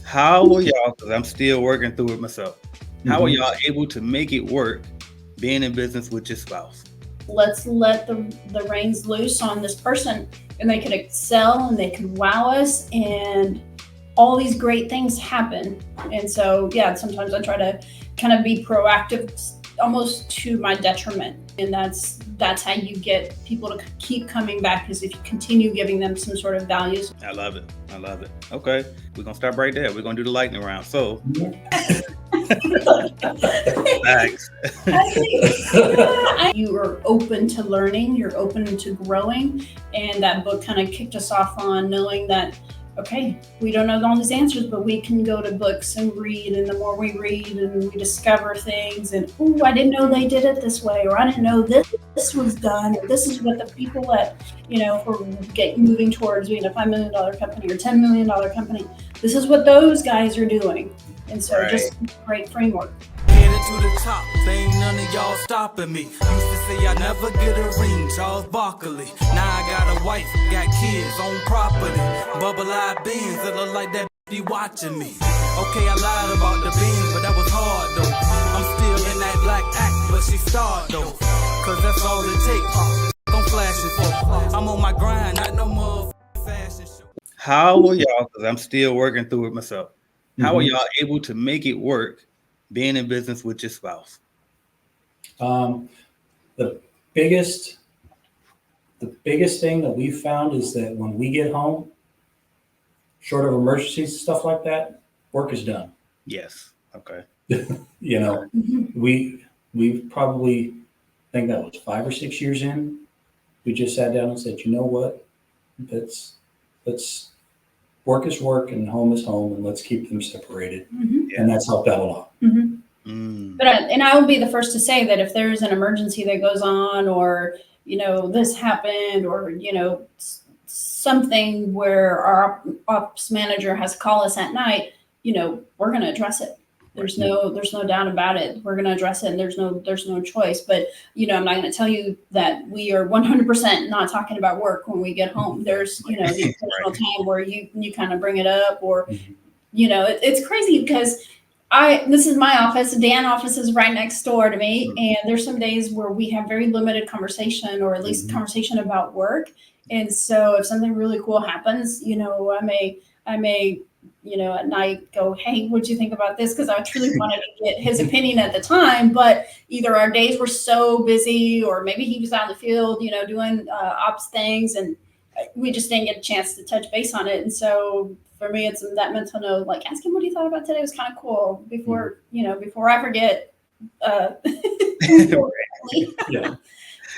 How are y'all, because I'm still working through it myself, how are Hmm. y'all able to make it work being in business with your spouse? Let's let the reins loose on this person, and they could excel and they could wow us, and all these great things happen. And so, yeah, sometimes I try to kind of be proactive, almost to my detriment. And that's how you get people to keep coming back, is if you continue giving them some sort of values. I love it. I love it. Okay, we're gonna stop right there. We're gonna do the lightning round. So, thanks. You are open to learning, you're open to growing, and that book kind of kicked us off on knowing that, okay, we don't know all these answers, but we can go to books and read, and the more we read and we discover things, and oh, I didn't know they did it this way, or I didn't know this was done, or this is what the people that, if we're moving towards being a $5 million company or $10 million company, this is what those guys are doing. And so, Right. just great framework. Headed to the top, there ain't none of y'all stopping me. Used to say I never get a ring, Charles Barkley. Now I got a wife, got kids, own property. Bubble-eyed beans that look like that be watching me. Okay, I lied about the beans, but that was hard though. I'm still in that black act, but she starred though. Cause that's all it takes. I'm flashing for. I'm on my grind, not no more fashion show. How are y'all, because I'm still working through it myself, how are Mhm. y'all able to make it work being in business with your spouse? The biggest, the biggest thing that we've found is that when we get home, short of emergencies, stuff like that, work is done. Yes. Okay. We probably think that was 5 or 6 years in. We just sat down and said, you know what? Let's work is work and home is home, and let's keep them separated. Yeah. And that's helped out a lot. Mm. But I will be the first to say that if there's an emergency that goes on, or this happened, or something where our ops manager has to call us at night, we're going to address it. There's no doubt about it. We're going to address it, and there's no choice. But I'm not going to tell you that we are 100% not talking about work when we get home. There's the occasional time where you kind of bring it up, or Mhm. it's crazy because this is my office. Dan office is right next door to me. And there's some days where we have very limited conversation, or at least conversation about work. And so if something really cool happens, I may, at night go, hey, what'd you think about this? Cause I truly wanted to get his opinion at the time, but either our days were so busy, or maybe he was out in the field, doing ops things, and we just didn't get a chance to touch base on it. And so for me, it's that mental note, like, ask him what he thought about today. It was kind of cool before I forget. Yeah.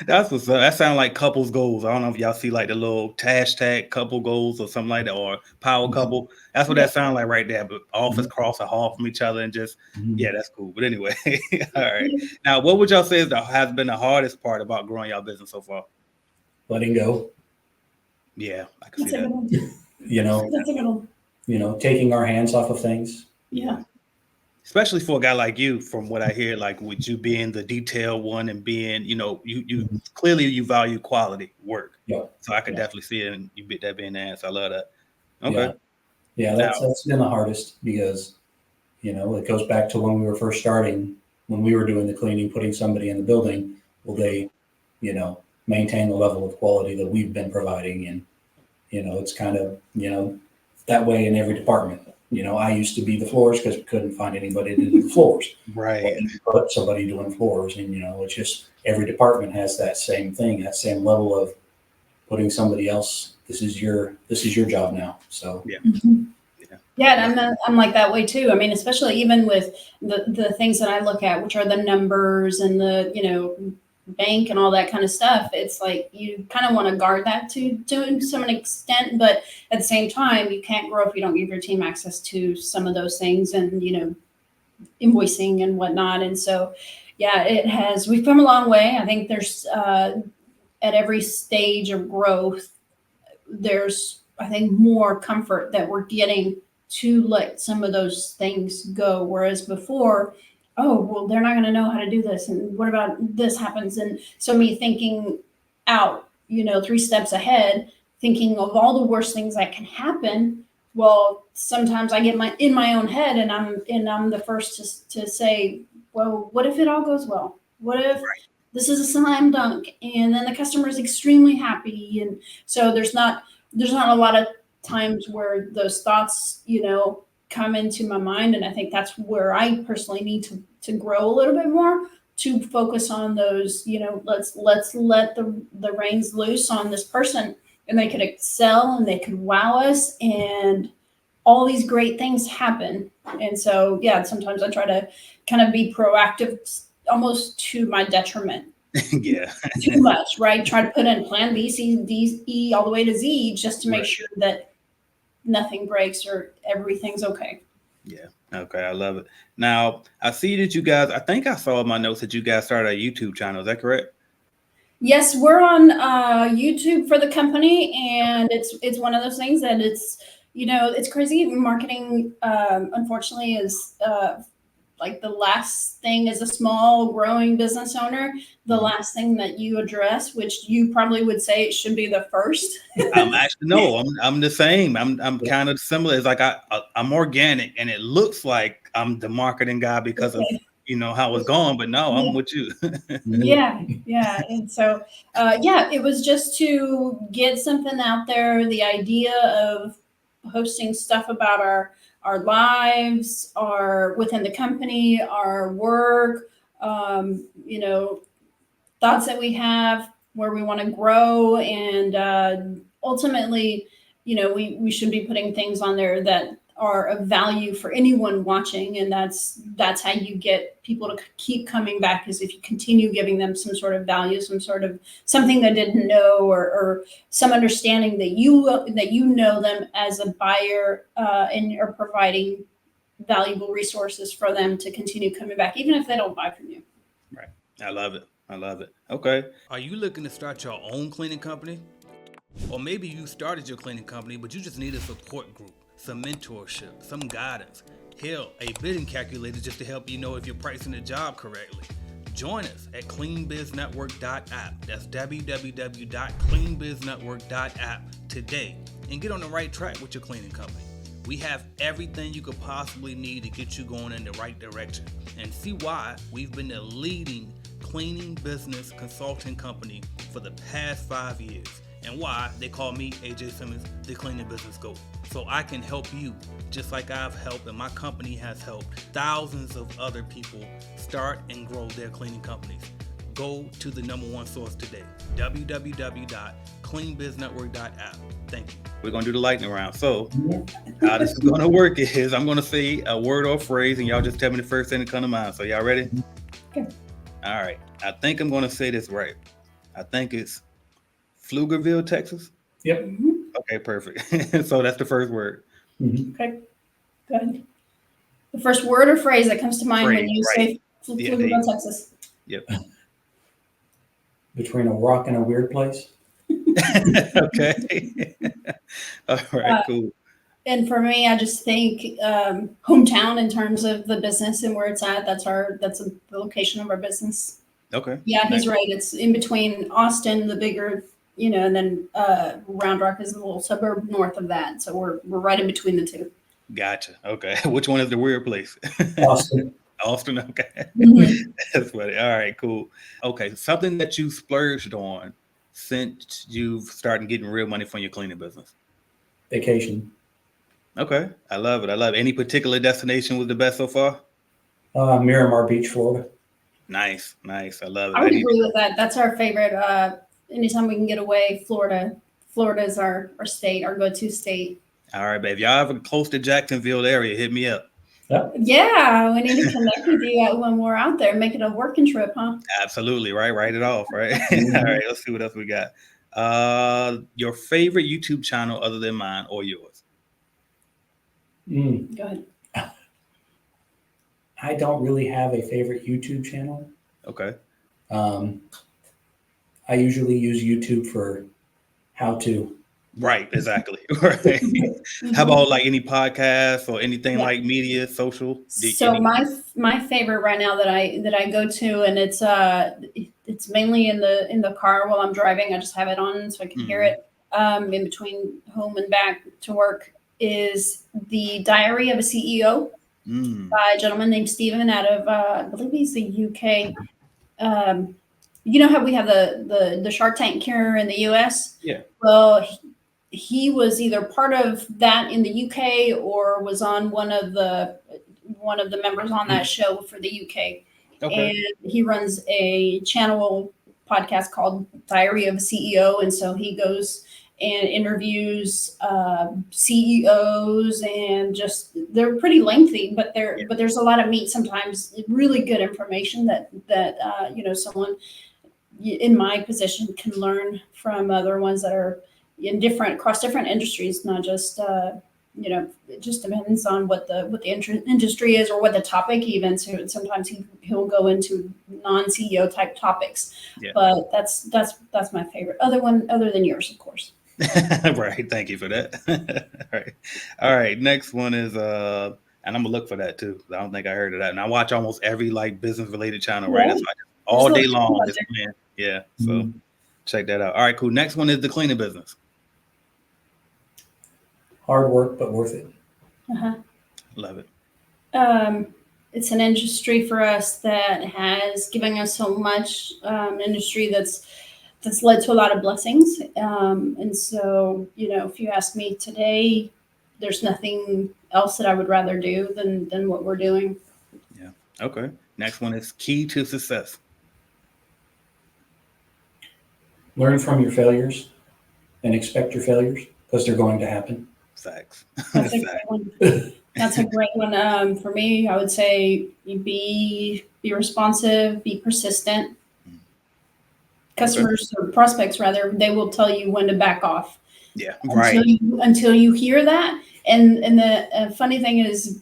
That's what's up. That sounds like couples goals. I don't know if y'all see like the little hashtag couple goals or something like that, or power couple. That's what that sounds like right there. But office cross a hall from each other and just, yeah, that's cool. But anyway, all right. Now, what would y'all say has been the hardest part about growing y'all business so far? Letting go. Yeah, I can That's see a good that. one. That's a good one. Taking our hands off of things. Yeah. Especially for a guy like you, from what I hear, like with you being the detail one and being, you clearly you value quality work. Yeah. So I could definitely see it, and you bit that being the answer. I love that. Okay. Yeah, that's been the hardest because, it goes back to when we were first starting, when we were doing the cleaning, putting somebody in the building. Will they, maintain the level of quality that we've been providing? And, it's kind of, that way in every department. I used to be the floors because we couldn't find anybody to do the floors. Right. Put somebody doing floors, and it's just every department has that same thing, that same level of putting somebody else. This is your job now. So Yeah, and I'm like that way too. I mean, especially even with the things that I look at, which are the numbers and the bank and all that kind of stuff. It's like you kind of want to guard that to some extent, but at the same time, you can't grow if you don't give your team access to some of those things, and invoicing and whatnot. And so, yeah, we've come a long way. I think there's at every stage of growth, there's, I think, more comfort that we're getting to let some of those things go. Whereas before, oh, well, they're not going to know how to do this. And what about this happens? And so me thinking out, 3 steps ahead, thinking of all the worst things that can happen, well, sometimes I get in my own head, and I'm the first to say, well, what if it all goes well? What if this is a slam dunk, and then the customer is extremely happy? And so there's not a lot of times where those thoughts, come into my mind, and I think that's where I personally need to grow a little bit more, to focus on those. Let's let the reins loose on this person, and they could excel and they could wow us, and all these great things happen. And so, yeah, sometimes I try to kind of be proactive, almost to my detriment. Yeah. Too much, right? Try to put in plan B, C, D, E, all the way to Z, just to make sure that nothing breaks or everything's okay. Yeah. Okay. I love it. Now, I see that you guys, I think I saw in my notes that you guys started a YouTube channel. Is that correct? Yes, we're on YouTube for the company, and it's one of those things that it's crazy. Marketing, unfortunately, is like the last thing as a small growing business owner, the last thing that you address, which you probably would say it should be the first. I'm the same. I'm kind of similar. It's like I'm organic, and it looks like I'm the marketing guy because of how it's going, but no, I'm with you. Yeah. And so it was just to get something out there. The idea of hosting stuff about our lives, our within the company, our work, thoughts that we have, where we want to grow, and ultimately, we should be putting things on there that are of value for anyone watching, and that's how you get people to keep coming back, is if you continue giving them some sort of value, some sort of something they didn't know, or some understanding that you know them as a buyer, and are providing valuable resources for them to continue coming back, even if they don't buy from you. Right. I love it. Okay. Are you looking to start your own cleaning company? Or maybe you started your cleaning company, but you just need a support group, some mentorship, some guidance. Hell, a bidding calculator just to help you know if you're pricing the job correctly. Join us at cleanbiznetwork.app. That's www.cleanbiznetwork.app today and get on the right track with your cleaning company. We have everything you could possibly need to get you going in the right direction, and see why we've been the leading cleaning business consulting company for the past 5 years, and why they call me, AJ Simmons, the cleaning business ghost. So I can help you, just like I've helped, and my company has helped thousands of other people start and grow their cleaning companies. Go to the #1 source today, www.cleanbiznetwork.app. Thank you. We're going to do the lightning round. So how this is going to work is I'm going to say a word or phrase, and y'all just tell me the first thing that comes to mind. So y'all ready? Okay. All right. I think I'm going to say this right. I think it's Pflugerville, Texas. Yep. Okay, perfect. So that's the first word. Okay, good. The first word or phrase that comes to mind when you say Pflugerville, Texas. Yep. Between a rock and a weird place. Okay. All right, cool. And for me, I just think hometown in terms of the business and where it's at. That's the location of our business. Okay. Yeah, he's right. It's in between Austin, the bigger, and then Round Rock is a little suburb north of that. So we're right in between the two. Gotcha. Okay. Which one is the weird place? Austin. Austin. Okay. Mm-hmm. That's funny. All right, cool. Okay. Something that you splurged on since you've started getting real money from your cleaning business. Vacation. Okay. I love it. Any particular destination was the best so far? Miramar Beach, Florida. Nice. I love it. I would agree with that. That's our favorite. Anytime we can get away, Florida is our state, our go-to state. All right, babe. Y'all ever close to Jacksonville area, hit me up. Yeah, we need to connect with you when we're out there, make it a working trip, huh? Absolutely, right? Write it off, right? All right, let's see what else we got. Your favorite YouTube channel other than mine or yours? Go ahead. I don't really have a favorite YouTube channel. Okay. I usually use YouTube for how to. Right, exactly. Right. How about like any podcasts or anything like media, social? So my favorite right now that I go to, and it's mainly in the car while I'm driving. I just have it on so I can hear it in between home and back to work. is The Diary of a CEO by a gentleman named Stephen out of, I believe he's the UK. You know how we have the Shark Tank here in the US? Yeah. Well, he was either part of that in the UK or was on one of the members on that show for the UK. Okay. And he runs a channel podcast called Diary of a CEO. And so he goes and interviews CEOs, and just, they're pretty lengthy, but there's a lot of meat sometimes, really good information that someone in my position can learn from other ones that are across different industries, not just it just depends on what the industry is or what the topic even. So sometimes he'll go into non-CEO type topics. Yeah. But that's my favorite. Other than yours, of course. Right. Thank you for that. All right. Next one is and I'm gonna look for that too. I don't think I heard of that. And I watch almost every business related channel, right? It's all day long. Yeah. So check that out. All right, cool. Next one is the cleaning business. Hard work, but worth it. Love it. It's an industry for us that has given us so much, industry that's led to a lot of blessings. And so, if you ask me today, there's nothing else that I would rather do than what we're doing. Yeah. Okay. Next one is key to success. Learn from your failures and expect your failures, because they're going to happen. Facts. That's a great one. That's a great one. For me, I would say be responsive, be persistent. Customers or prospects, rather, they will tell you when to back off. Yeah, right. Until you hear that. And the funny thing is,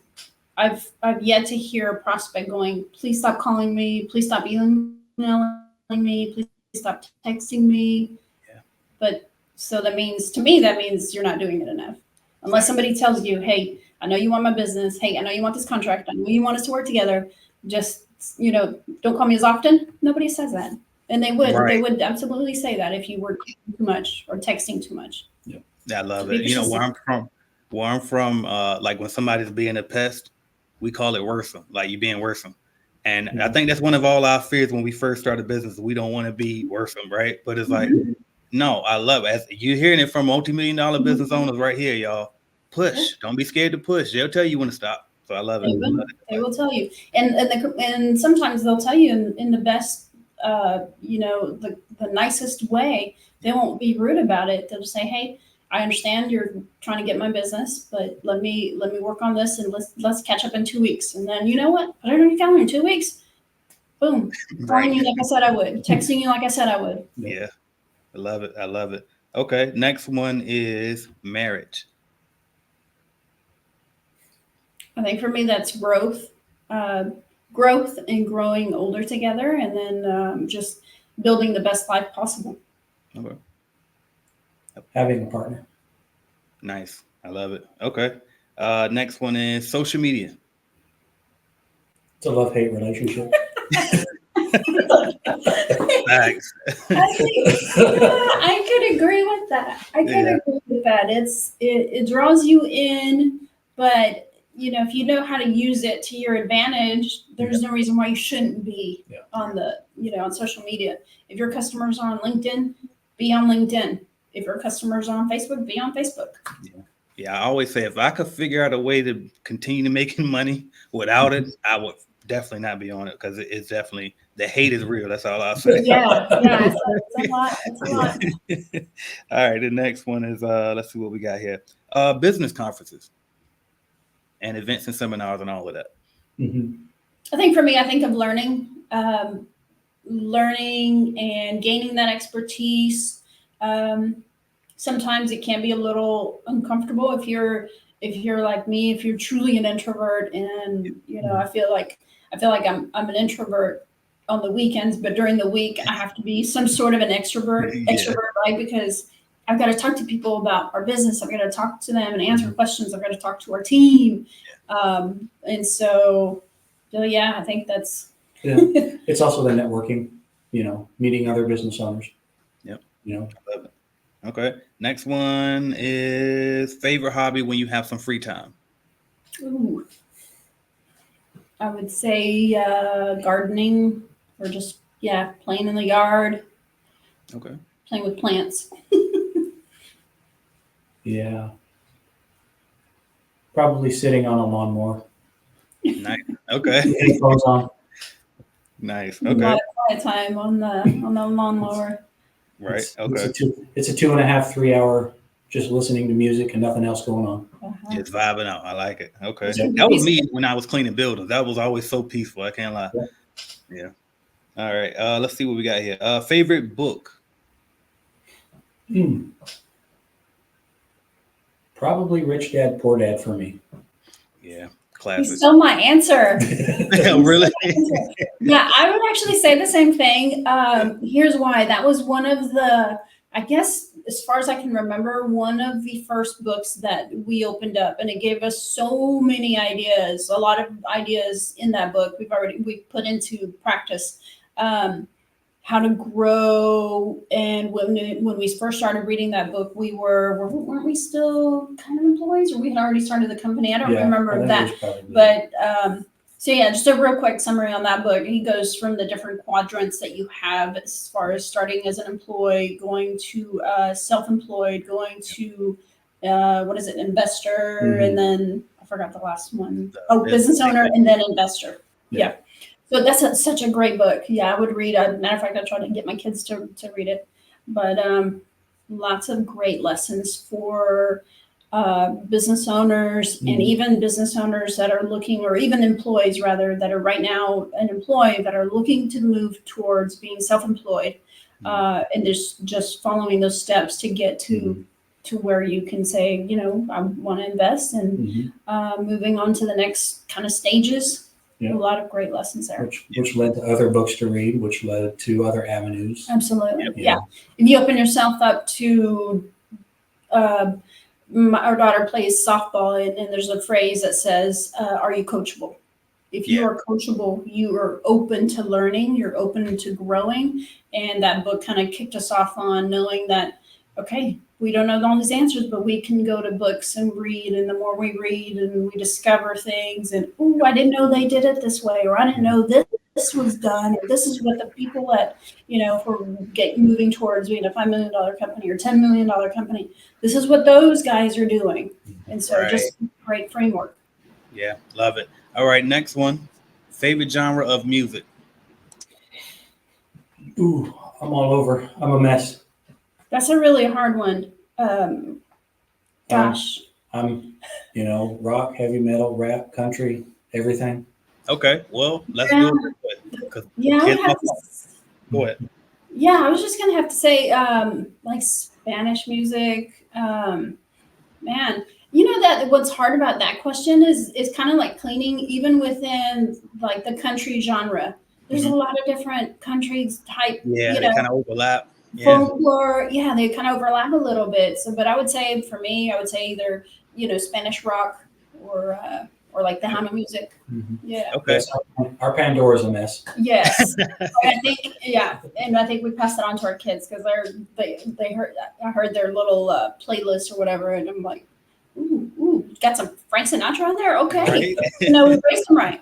I've yet to hear a prospect going, "Please stop calling me. Please stop emailing me. Please stop texting me." Yeah. But so that means you're not doing it enough. Unless somebody tells you, "Hey, I know you want my business. Hey, I know you want this contract. I know you want us to work together. Just, don't call me as often." Nobody says that. And they would. Right. They would absolutely say that if you were too much or texting too much. Yeah. I love it. Where I'm from, like when somebody's being a pest, we call it worrisome, like you being worrisome. And I think that's one of all our fears when we first started business. We don't want to be worrisome, right? But it's like, no, I love it. As you're hearing it from multi-million-dollar business owners right here, y'all. Push. Don't be scared to push. They'll tell you when to stop. So I love it. They will tell you. And sometimes they'll tell you in the best, the nicest way. They won't be rude about it. They'll say, "Hey, I understand you're trying to get my business, but let me work on this, and let's catch up in 2 weeks." And then, you know what? Put it on your calendar in 2 weeks. Boom. Calling you like I said I would. Texting you like I said I would. Yeah. I love it. I love it. Okay. Next one is marriage. I think for me, that's growth and growing older together, and then just building the best life possible. Okay. Having a partner. Nice. I love it. Okay. Next one is social media. It's a love-hate relationship. Thanks. I could agree with that. Agree with that. It draws you in, but if you know how to use it to your advantage, there's no reason why you shouldn't be on on social media. If your customers are on LinkedIn, be on LinkedIn. If your customers are on Facebook, be on Facebook. Yeah. I always say, if I could figure out a way to continue making money without it, I would definitely not be on it, because it's definitely, the hate is real. That's all I'll say. Yeah. It's a lot. It's a lot. All right. The next one is, let's see what we got here. Business conferences and events and seminars and all of that. I think for me, I think of learning and gaining that expertise. Sometimes it can be a little uncomfortable if you're like me, if you're truly an introvert, and I feel like I'm an introvert on the weekends, but during the week I have to be some sort of an extrovert, right? Because I've got to talk to people about our business. I've got to talk to them and answer questions. I've got to talk to our team. And so I think that's. It's also the networking, meeting other business owners. Yep. I love it. Okay. Next one is favorite hobby when you have some free time. Ooh. I would say gardening, or just playing in the yard. Okay. Playing with plants. Yeah. Probably sitting on a lawnmower. Nice. Okay. Headphones on. Nice. A Okay. lot of quiet time on the lawnmower. Right. It's Okay. it's a 2.5, 3 hour just listening to music and nothing else going on. Just vibing out. I like it. Okay. Yeah. That was me when I was cleaning buildings. That was always so peaceful. I can't lie. Yeah. All right. Let's see what we got here. Favorite book. Probably Rich Dad Poor Dad for me. Yeah. You Classic. stole my answer. Really? Yeah, I would actually say the same thing. Here's why. That was one of the, I guess, as far as I can remember, one of the first books that we opened up, and it gave us so many ideas. A lot of ideas in that book we put into practice. How to grow, and when we first started reading that book, weren't we still kind of employees, or we had already started the company? I don't remember that, but so yeah, just a real quick summary on that book. He goes from the different quadrants that you have as far as starting as an employee, going to self-employed, going to investor, and then I forgot the last one. Business owner, and then investor. Yeah. So that's such a great book. Yeah, I would read. Matter of fact, I try to get my kids to read it. But lots of great lessons for business owners, and even business owners that are looking, or even employees rather, that are right now an employee that are looking to move towards being self-employed, and just following those steps to get to where you can say, I want to invest, and moving on to the next kind of stages. Yeah. A lot of great lessons there. Which led to other books to read, which led to other avenues. Absolutely. Yeah. If you open yourself up to, our daughter plays softball, and there's a phrase that says, are you coachable? If you are coachable, you are open to learning, you're open to growing. And that book kind of kicked us off on knowing that, okay, we don't know all these answers, but we can go to books and read. And the more we read and we discover things, and, oh, I didn't know they did it this way, or I didn't know this was done, or this is what the people at, if we're moving towards being a $5 million company or $10 million company, this is what those guys are doing. And so just great framework. Yeah, love it. All right, next one. Favorite genre of music? Ooh, I'm all over. I'm a mess. That's a really hard one. Gosh. I'm, rock, heavy metal, rap, country, everything. Okay, well, let's do it. Go ahead. Yeah, I was just gonna have to say, like Spanish music. Man, that what's hard about that question is kind of like cleaning, even within like the country genre. There's a lot of different country type. Yeah, they kind of overlap. Folklore, they kind of overlap a little bit. So, but I would say for me, either Spanish rock or like the Hana music. Yeah. Okay. Yes, our Pandora's a mess. Yes. I think and I think we passed it on to our kids because I heard their little playlist or whatever, and I'm like, ooh, got some Frank Sinatra on there. Okay, right. We raised them right.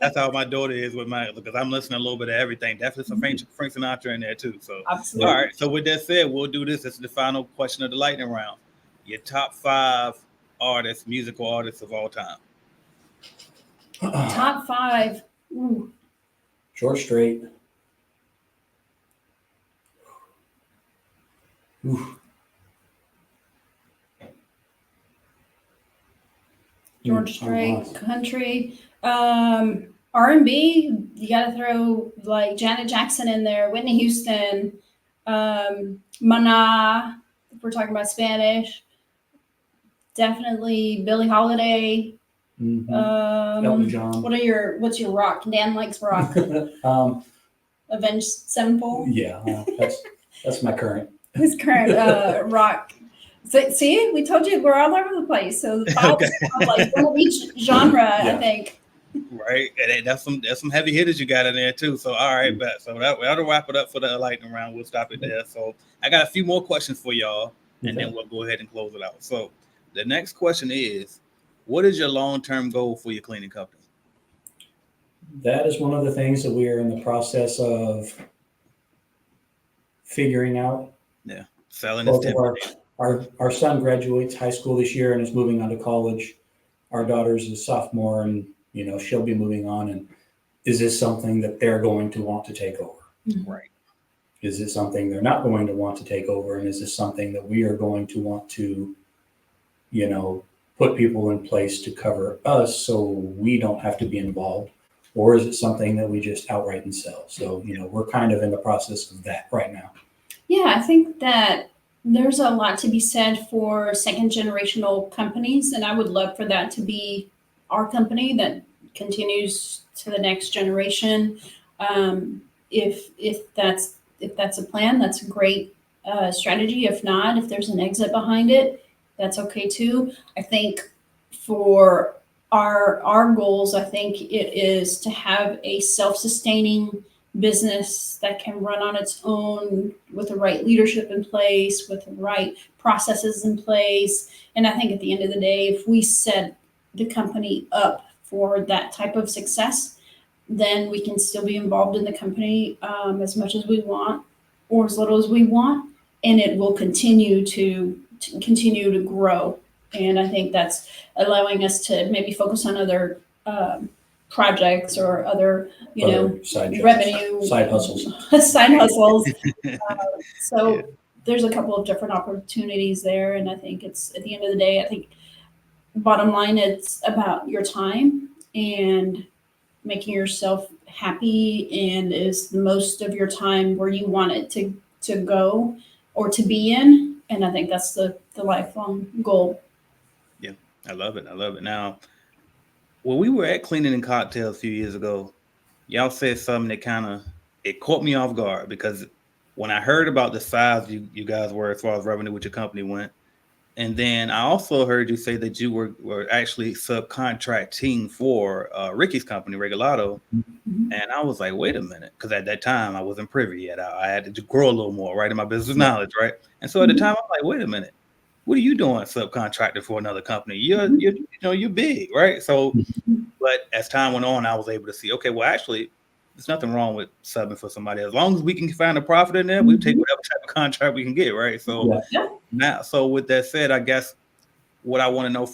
That's how my daughter is with because I'm listening a little bit of everything. Definitely some Frank Sinatra in there too. So absolutely. All right. So with that said, we'll do this. This is the final question of the lightning round. Your top 5 musical artists of all time. Top 5. Ooh. George Strait. Ooh. George Strait, country, R&B. You got to throw like Janet Jackson in there, Whitney Houston, Maná. If we're talking about Spanish, definitely Billie Holiday. Elton John. What's your rock? Dan likes rock. Avenged Sevenfold. Yeah, that's my current. His current rock. So, see, we told you we're all over the place. So like one of each genre, I think. Right, and that's some heavy hitters you got in there too. So all right, so that'll wrap it up for the lightning round. We'll stop it there. So I got a few more questions for y'all. and then we'll go ahead and close it out. So the next question is, what is your long-term goal for your cleaning company? That is one of the things that we are in the process of figuring out. Yeah, selling is tempting. Our son graduates high school this year and is moving on to college. Our daughter's a sophomore, and she'll be moving on. And is this something that they're going to want to take over? Right. Is it something they're not going to want to take over? And is this something that we are going to want to, put people in place to cover us so we don't have to be involved? Or is it something that we just outright and sell? So, we're kind of in the process of that right now. Yeah, I think that there's a lot to be said for second generational companies. And I would love for that to be our company that continues to the next generation. If that's a plan, that's a great strategy. If not, if there's an exit behind it, that's okay too. I think for our goals, I think it is to have a self-sustaining business that can run on its own with the right leadership in place, with the right processes in place. And I think at the end of the day, if we set the company up for that type of success, then we can still be involved in the company as much as we want or as little as we want, and it will continue to grow. And I think that's allowing us to maybe focus on other projects or other, revenue, side hustles. side hustles. So there's a couple of different opportunities there, and I think it's at the end of the day, I think bottom line, it's about your time and making yourself happy, and is the most of your time where you want it to go or to be in. And I think that's the lifelong goal. Yeah, I love it. Now, when we were at Cleaning and Cocktails a few years ago, y'all said something that it caught me off guard, because when I heard about the size you guys were as far as revenue with your company went, and then I also heard you say that you were actually subcontracting for Ricky's company, Regalato. Mm-hmm. And I was like, wait a minute, because at that time I wasn't privy yet. I had to grow a little more, right, in my business knowledge, right? And so at the time I'm like, wait a minute, what are you doing subcontracting for another company? You're big, right? So, but as time went on, I was able to see, okay, well, actually, there's nothing wrong with subbing for somebody. As long as we can find a profit in there, we take whatever type of contract we can get, right? So now, so with that said, I guess what I want to know